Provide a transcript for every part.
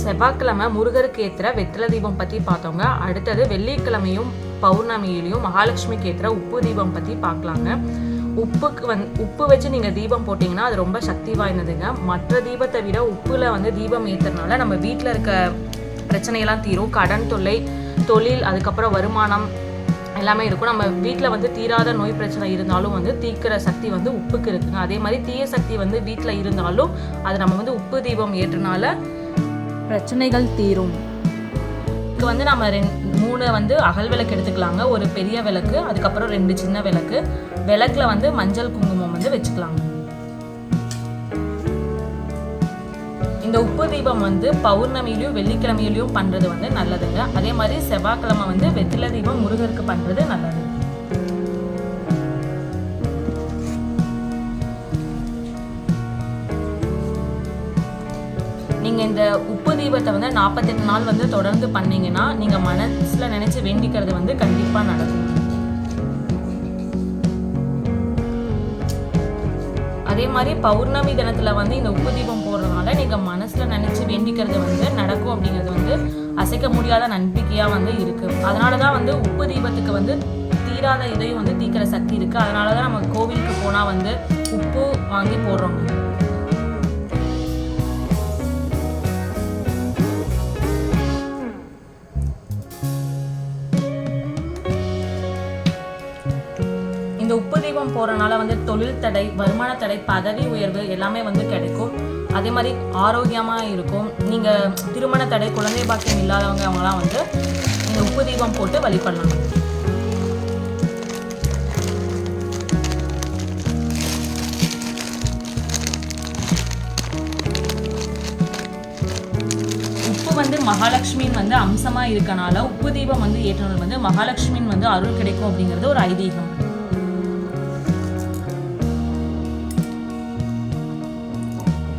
செவ்வாய்க்கிழமை முருகருக்கு ஏற்றுற வெற்றிலை தீபம் பற்றி பார்த்தோங்க. அடுத்தது வெள்ளிக்கிழமையும் பௌர்ணமியிலையும் மகாலட்சுமிக்கு ஏற்றுற உப்பு தீபம் பற்றி பார்க்கலாங்க. உப்பு வச்சு நீங்கள் தீபம் போட்டிங்கன்னா அது ரொம்ப சக்தி வாய்ந்ததுங்க. மற்ற தீபத்தை விட உப்பில் தீபம் ஏற்றுறதுனால நம்ம வீட்டில் இருக்க பிரச்சனையெல்லாம் தீரும். கடன் தொல்லை, தொழில், அதுக்கப்புறம் வருமானம் எல்லாமே இருக்கும். நம்ம வீட்டில் தீராத நோய் பிரச்சனை இருந்தாலும் தீக்கிற சக்தி உப்புக்கு இருக்குங்க. அதே மாதிரி தீய சக்தி வீட்டில் இருந்தாலும் அது நம்ம உப்பு தீபம் ஏற்றனால பிரச்சனைகள் தீரும். இதுக்கு நம்ம 3 அகல் விளக்கு எடுத்துக்கலாங்க. ஒரு பெரிய விளக்கு, அதுக்கப்புறம் 2 சின்ன விளக்கு. விளக்குல மஞ்சள் குங்குமம் வச்சுக்கலாங்க. இந்த உப்பு தீபம் பௌர்ணமியிலையும் வெள்ளிக்கிழமையிலையும் பண்றது நல்லதுங்க. அதே மாதிரி செவ்வாய்க்கிழமை வெற்றிலை தீபம் முருகருக்கு பண்றது நல்லது. நீங்க இந்த உப்பு தீபத்தை 48 நாள் தொடர்ந்து பண்ணீங்கன்னா நீங்க மனசுல நினைச்சு வேண்டிக்கிறது கண்டிப்பா நடக்கும். அதே மாதிரி பௌர்ணமி தினத்துல இந்த உப்பு தீபம் போடுறதுனால நீங்க மனசுல நினைச்சு வேண்டிக்கிறது நடக்கும் அப்படிங்கிறது அசைக்க முடியாத நம்பிக்கையா இருக்கு. அதனாலதான் உப்பு தீபத்துக்கு தீராத இதையும் தீக்கிற சக்தி இருக்கு. அதனாலதான் நம்ம கோவிலுக்கு போனா உப்பு வாங்கி போடுறோம். இந்த உப்பு தீபம் போறதுனால தொழில் தடை, வருமான தடை, பதவி உயர்வு எல்லாமே கிடைக்கும். அதே மாதிரி ஆரோக்கியமா இருக்கும். நீங்க திருமண தடை, குழந்தை பாக்கியம் இல்லாதவங்க அவங்கலாம் இந்த உப்பு தீபம் போட்டு வழிபடலாம். உப்பு மகாலட்சுமியின் அம்சமா இருக்கனால உப்பு தீபம் ஏற்றவங்க மகாலட்சுமியின் அருள் கிடைக்கும் அப்படிங்கிறது ஒரு ஐதீகம்.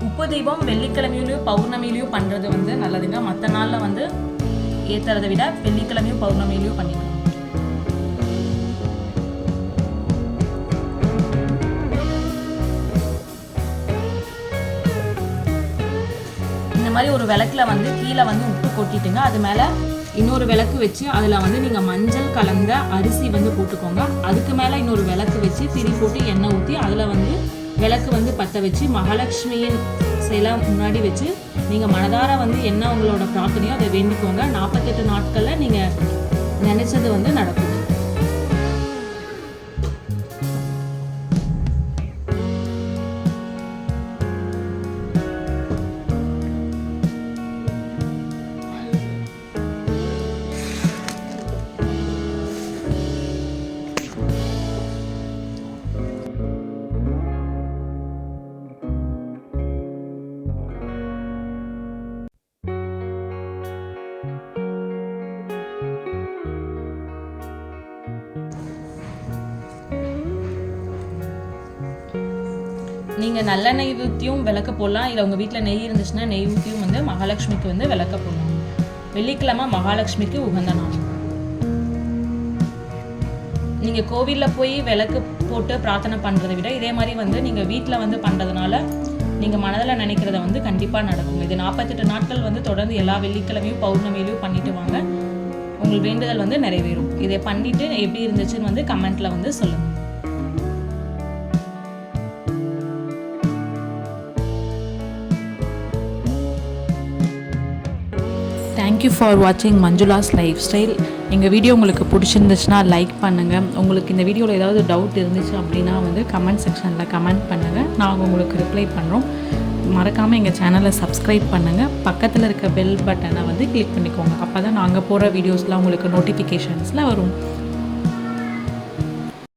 உப்பு தீபம் வெள்ளிக்கிழமையிலையும் பௌர்ணமியிலையும் பண்றது நல்லதுங்க. மற்ற நாள்ல ஏத்துறதை விட வெள்ளிக்கிழமையும் பௌர்ணமியிலையும் பண்ணிக்கலாம். இந்த மாதிரி ஒரு விளக்குல கீழே உப்பு கொட்டிட்டுங்க. அது மேல இன்னொரு விளக்கு வச்சு அதுல நீங்க மஞ்சள் கலந்த அரிசி போட்டுக்கோங்க. அதுக்கு மேல இன்னொரு விளக்கு வச்சு திரி போட்டு எண்ணெய் ஊற்றி அதுல விளக்கு பற்ற வச்சு மகாலட்சுமியின் சிலை முன்னாடி வச்சு நீங்க மனதார என்ன உங்களோட பிரார்த்தனையோ அதை வேண்டிக்கோங்க. 48 நாட்கள்ல நீங்க நினைச்சது நடக்கும். நீங்கள் நல்லெண்ணெய் ஊற்றியும் விளக்க போடலாம். இல்லை உங்கள் வீட்டில் நெய் இருந்துச்சுன்னா நெய் ஊற்றியும் மகாலட்சுமிக்கு விளக்க போடலாம். வெள்ளிக்கிழமை மகாலட்சுமிக்கு உகந்த நாள். நீங்கள் கோவிலில் போய் விளக்கு போட்டு பிரார்த்தனை பண்ணுறதை விட இதே மாதிரி நீங்கள் வீட்டில் பண்ணுறதுனால நீங்கள் மனதில் நினைக்கிறத கண்டிப்பாக நடக்கும். இது 48 நாட்கள் தொடர்ந்து எல்லா வெள்ளிக்கிழமையும் பௌர்ணமியிலையும் பண்ணிட்டு வாங்க. உங்கள் வேண்டுதல் நிறைவேறும். இதை பண்ணிட்டு எப்படி இருந்துச்சுன்னு கமெண்ட்ல சொல்லுங்கள். தேங்க்யூ ஃபார் வாட்சிங் மஞ்சுளாஸ் லைஃப் ஸ்டைல். எங்கள் வீடியோ உங்களுக்கு பிடிச்சிருந்துச்சுன்னா லைக் பண்ணுங்கள். உங்களுக்கு இந்த வீடியோவில் ஏதாவது டவுட் இருந்துச்சு அப்படின்னா கமெண்ட் செக்ஷனில் கமெண்ட் பண்ணுங்கள். நாங்கள் உங்களுக்கு ரிப்ளை பண்ணுறோம். மறக்காமல் எங்கள் சேனலை சப்ஸ்கிரைப் பண்ணுங்கள். பக்கத்தில் இருக்க பெல் பட்டனை கிளிக் பண்ணிக்கோங்க. அப்போ தான் நாங்கள் போகிற வீடியோஸ்லாம் உங்களுக்கு நோட்டிஃபிகேஷன்ஸில் வரும்.